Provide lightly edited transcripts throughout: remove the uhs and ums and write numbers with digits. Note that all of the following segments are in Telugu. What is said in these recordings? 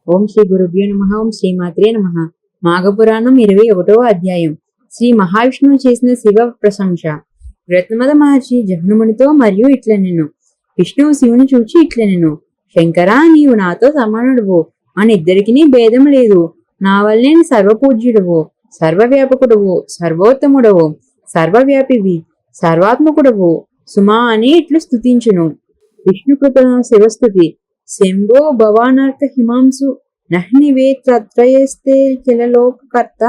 ఓం శ్రీ గురుభ్యో నమః. ఓం శ్రీమాత్రే నమః. మాఘపురాణం 21వ అధ్యాయం. శ్రీ మహావిష్ణువు చేసిన శివ ప్రశంస. రత్నమద మహర్షి జహ్నుమునితో మరియు ఇట్లనెను. విష్ణువు శివుని చూచి ఇట్లనెను. శంకరా, నీవు నాతో సమానుడువు, మనిద్దరికీ భేదం లేదు. నా వల్లే సర్వపూజ్యుడువు, సర్వవ్యాపకుడువు, సర్వోత్తముడవు, సర్వవ్యాపివి, సర్వాత్మకుడవు సుమా అని ఇట్లు స్తుతించును. విష్ణుకృత శివస్తుతి. శంభో భవానర్క హిమాంసు నహ్నివే త్రయస్తే కిలలోకకర్త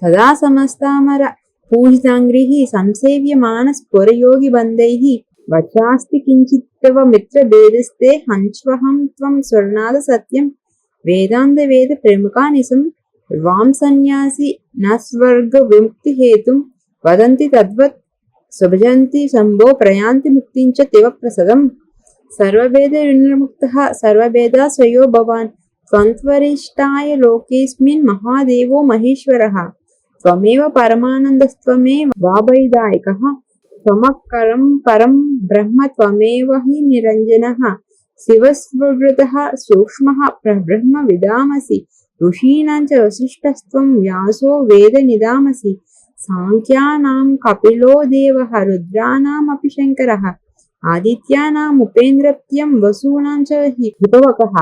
తదా సమస్తామర పూజితాంగ్రిః సంసేవ్యమాన స్ఫురయోగి బంధైః వచాస్తి కించిత్తవ మిత్ర భేదస్తే హంస్వహం త్వం స్వర్ణాద సత్యం వేదాంత వేద ప్రముఖానిసం వాం సన్యాసి న స్వర్గ విముక్తి హేతుం వదంతి తద్వత్ సుభజంతి శంభో ప్రయాంతి ముక్తించ తివ ప్రసదం. సర్వభేద వినిర్ముక్తః సర్వభేదాశ్రయో భవాన్ త్వంత్వరిష్టాయ లోకేస్మిన్ మహాదేవో మహేశ్వరః త్వమేవ పరమానందస్త్వమేవ వాభయదాయకః త్వమక్కరం పరం బ్రహ్మ త్వమేవ హి నిరంజనః శివస్వృతః సూక్ష్మః బ్రహ్మ విదామసి ఋషీణాం చ వసిష్ఠస్త్వం వ్యాసో వేద నిదామసి సాంఖ్యానాం కపిలో దేవః రుద్రాణామపి శంకరః ఆదిత్యానాముపేంద్రప్యం వసూనాం చ హిపవకః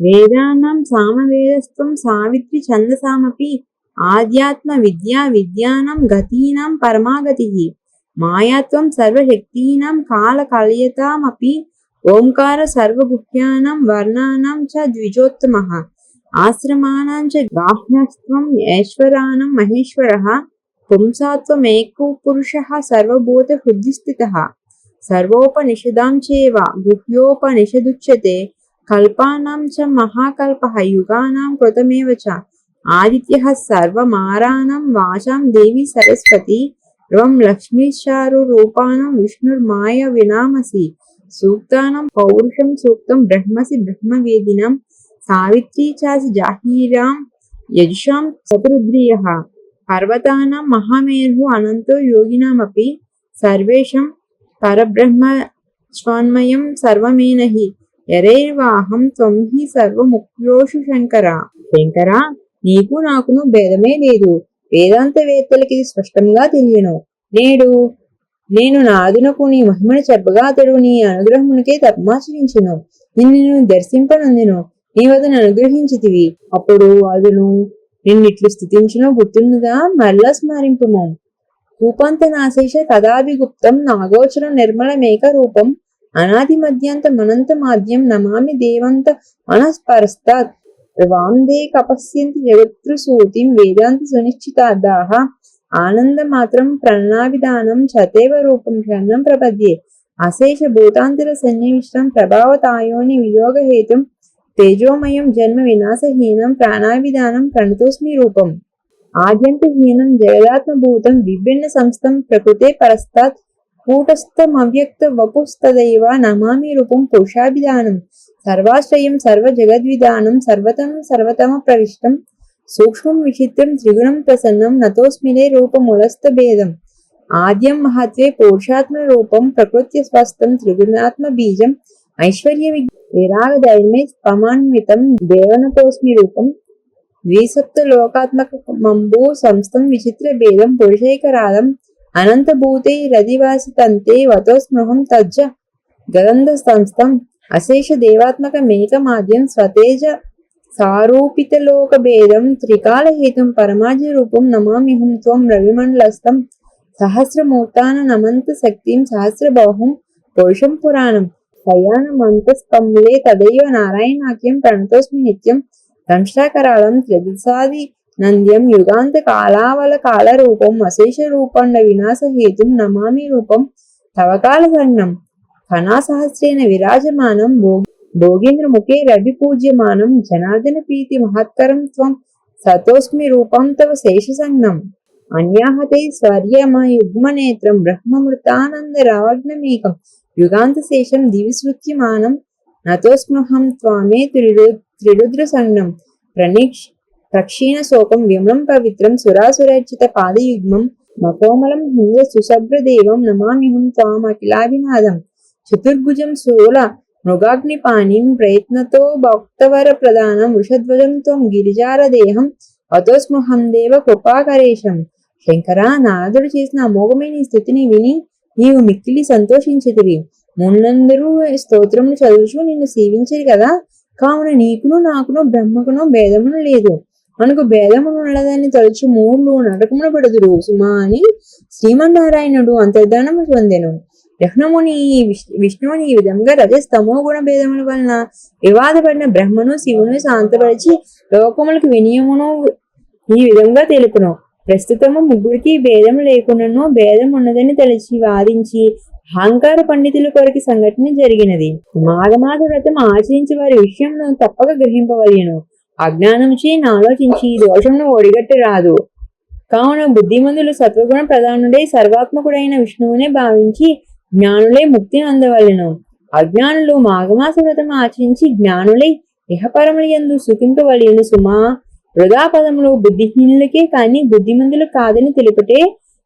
వేదానాం సామవేదస్త్వం సావిత్రి ఛందసామపి ఆధ్యాత్మ విద్యా విద్యానాం గతీనాం పరమాగతిః మాయాత్వం సర్వశక్తీనాం కాలకల్యతామపి ఓంకార సర్వగుహ్యానాం వర్ణానాం చ ద్విజోత్తమః ఆశ్రమానాం చ గాహ్యస్త్వం ఈశ్వరాణం మహేశ్వరః పుంసాత్వమేకో పురుషః సర్వభూత హృదిస్థితః సర్వోపనిషదాం చేవ గుహ్యోపనిషదుచ్యతే కల్పానాం చ మహాకల్పః యుగానాం కృతమేవ చ ఆదిత్యః సర్వమారాణం వాచాం దేవి సరస్వతి ర్వం లక్ష్మీచారు రూపాణం విష్ణుర్మాయ వినామసి సూక్తానాం పౌరుషం సూక్తం బ్రహ్మసి బ్రహ్మవేదినాం సావిత్రీ చాసి జాహీరాం యజుషాం చతురుద్రియః పర్వతానాం మహామేరు అనంతో యోగినామపి సర్వేషాం పరబ్రహ్మ స్వాన్మయం సర్వమేనహి యరైర్వాహం త్వం హి సర్వముఖ్యోషు శంకర. శంకర, నీకు నాకును భేదమే లేదు. వేదాంతవేత్తలకి ఇది స్పష్టంగా తెలియను. నేను నాదునకు నీ మహిమను చెప్పగా అతడు నీ అనుగ్రహమునికే తపమాచరించెను. నిన్ను దర్శింపనందును నీవతను అనుగ్రహించితివి. అప్పుడు అదును నిన్నిట్లు స్థుతించునో గుర్తున్నదా? మరలా స్మరింపుము. కూపంతనాశేష కదాభిగుప్తం నాగోచర నిర్మలమేక రూపం అనాది మధ్యాంత మాద్యం నమామి దేవంత మనఃపరస్తాత్ వాందే కపస్యంతి జగత్సూతిం వేదాంత సునిశ్చితార్థాః ఆనందమాత్రం ప్రణావిధానం చతేవ రూపం శరణం ప్రపద్యే అశేష భూతాంతర సన్నివిష్టం ప్రభావతాయోని వియోగహేతుం తేజోమయం జన్మ వినాశహీనం ప్రాణావిధానం ప్రణతోస్మి రూపం ఆద్యంతహీనం జగదాత్మభూతం విభిన్న సంస్థం ప్రకృతే పరస్తాత్ కూటస్థమవ్యక్త వపుస్తదైవ నమామి రూపం పురుషాభిధానం సర్వాశ్రయం సర్వజగద్విధానం సర్వతమం సర్వతమ ప్రవిష్టం సూక్ష్మం విచిత్రం త్రిగుణం ప్రసన్నం నతోస్మినే రూపములస్త భేదం ఆద్యం మహత్వే పురుషాత్మ రూపం ప్రకృత్య స్వస్థం త్రిగుణాత్మ బీజం ఐశ్వర్య విరాగ ధైర్మే స్పమాన్వితం దేవనతోస్మి రూపం ద్విసప్త లోకాత్మక మంబూ సంస్థం విచిత్ర భేదం పురుషైకరాదం అనంతభూతే రదివాసితంతే వతో స్మృహం తజ్జ గదంధ సంస్థం అశేష దేవాత్మక మేకమాద్యం స్వతేజ సారూపితలోక భేదం త్రికాలహేతుం పరమాజ రూపం నమామిహం త్వం రవిమండలస్థం సహస్రమూర్తాన నమంత శక్తిం సహస్రబాహుం పురుషం పురాణం శయానమంతస్కంలే తదైవ నారాయణాఖ్యం ప్రణతోస్మి నిత్యం దంష్టాకరాళం త్రిదశాది నంద్యం యుగాంత కాలావల కాల రూపం అశేష రూపండ వినాశహేతుం నమామి రూపం తవకాల సంజ్ఞం కణాసహస్రేణ విరాజమానం భోగేంద్ర ముఖే రవి పూజ్యమానం జనార్దన ప్రీతి మహత్కరం త్వం సతోస్మి రూపం తవ శేష సంజ్ఞం అన్యాహతే స్వర్యమయుగ్మనేత్రం బ్రహ్మమృతానంద రావగ్నమేకం యుగాంత శేషం దివిసృత్యమానం నతోస్మృహం త్వామే త్రిరుద్ర సంజ్ఞం ప్రక్షీణ శోకం విమలం పవిత్రం సురాసురర్చిత పాదయుగ్మం మకోమలం హింద సుశభ్రదేవం నమామిహం త్వామఖిలాభినాదం చతుర్భుజం శూల మృగాగ్నిపాణిం ప్రయత్నతో భక్తవర ప్రధానం వృషధ్వజం త్వం గిరిజారదేహం అతోస్మహం దేవ కృపాకరేశం. శంకర, నారదుడు చేసిన అమోఘమైన ఈ స్థుతిని విని నీవు మిక్కిలి సంతోషించితివి. మునులందరూ స్తోత్రములు చదువుచు నిన్ను సేవించరు కదా, కావున నీకును నాకును బ్రహ్మకును భేదమును లేదు. మనకు భేదమును ఉన్నదని తలుచు మూడు నరకమును పడుదురు సుమా అని శ్రీమన్నారాయణుడు అంతర్ధానము పొందెను. జహ్నముని విష్ణువుని ఈ విధంగా రజస్తమో గుణ భేదముల వలన వివాదపడిన బ్రహ్మను శివుని శాంతపరిచి లోకములకు వినియమును ఈ విధంగా తెలుపును. ప్రస్తుతము ముగ్గురికి భేదం లేకుండాను భేదం ఉన్నదని తలచి వాదించి అహంకార పండితుల కొరకు సంఘటన జరిగినది. మాఘమాస వ్రతం ఆచరించి వారి విషయంలో తప్పక గ్రహింపవలేను. అజ్ఞానముచే ఆలోచించి దోషమును ఒడిగట్ట రాదు. కావున బుద్ధిమంతులు సత్వగుణ ప్రధానుడై సర్వాత్మకుడైన విష్ణువునే భావించి జ్ఞానులై ముక్తిని అందవలెను. అజ్ఞానులు మాఘమాస వ్రతం ఆచరించి జ్ఞానులై ఇహపరముల యందు సుఖింపవలెను సుమా. వృధా పదములు బుద్ధిహీనులకే కాని బుద్ధిమంతులు కాదని తెలుపుటే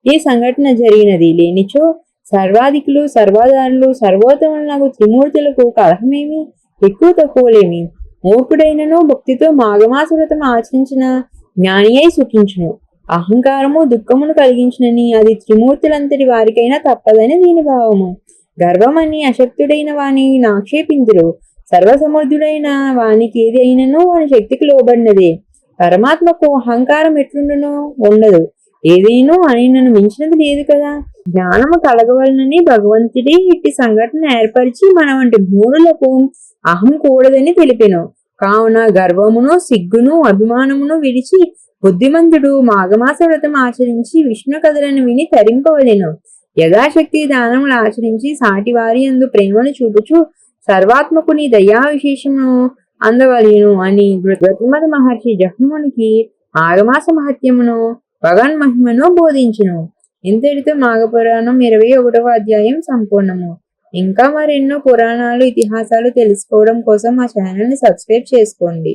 ఈ సంఘటన జరిగినది. లేనిచో సర్వాధికులు సర్వాధారులు సర్వోత్తములకు త్రిమూర్తులకు కలహమేమి, ఎక్కువ తక్కువలేమి. మూర్ఖుడైనను భక్తితో మాఘమాస వ్రతం ఆచరించిన జ్ఞానియై సుఖించును. అహంకారము దుఃఖమును కలిగించినని అది త్రిమూర్తులంతటి వారికైనా తప్పదని దీని భావము. గర్వమని అశక్తుడైన వాని నాక్షేపించురు. సర్వసమర్థుడైన వానికి ఏది అయినను వాని శక్తికి లోబడినదే. పరమాత్మకు అహంకారం ఎట్లుండునో ఉండదు. ఏదైనా ఆయనను మించినది లేదు కదా. జ్ఞానము కలగవలనని భగవంతుడే ఇట్టి సంఘటన ఏర్పరిచి మన వంటి మూడులకు అహం కూడదని తెలిపెను. కావున గర్వమును సిగ్గును అభిమానమును విడిచి బుద్ధిమంతుడు మాఘమాస వ్రతం ఆచరించి విష్ణు కథలను విని తరింపవలెను. యథాశక్తి దానములు ఆచరించి సాటివారి యందు ప్రేమను చూపుచు సర్వాత్మకుని దయా విశేషమును అందవలెను అని గౌతమ మహర్షి జహ్నుమునికి మాఘమాస మహత్యమును భగవన్ మహిమను బోధించును. ఇంతటితో మాఘపురాణం 21వ అధ్యాయం సంపూర్ణము. ఇంకా మరెన్నో పురాణాలు ఇతిహాసాలు తెలుసుకోవడం కోసం మా ఛానల్ ని సబ్స్క్రైబ్ చేసుకోండి.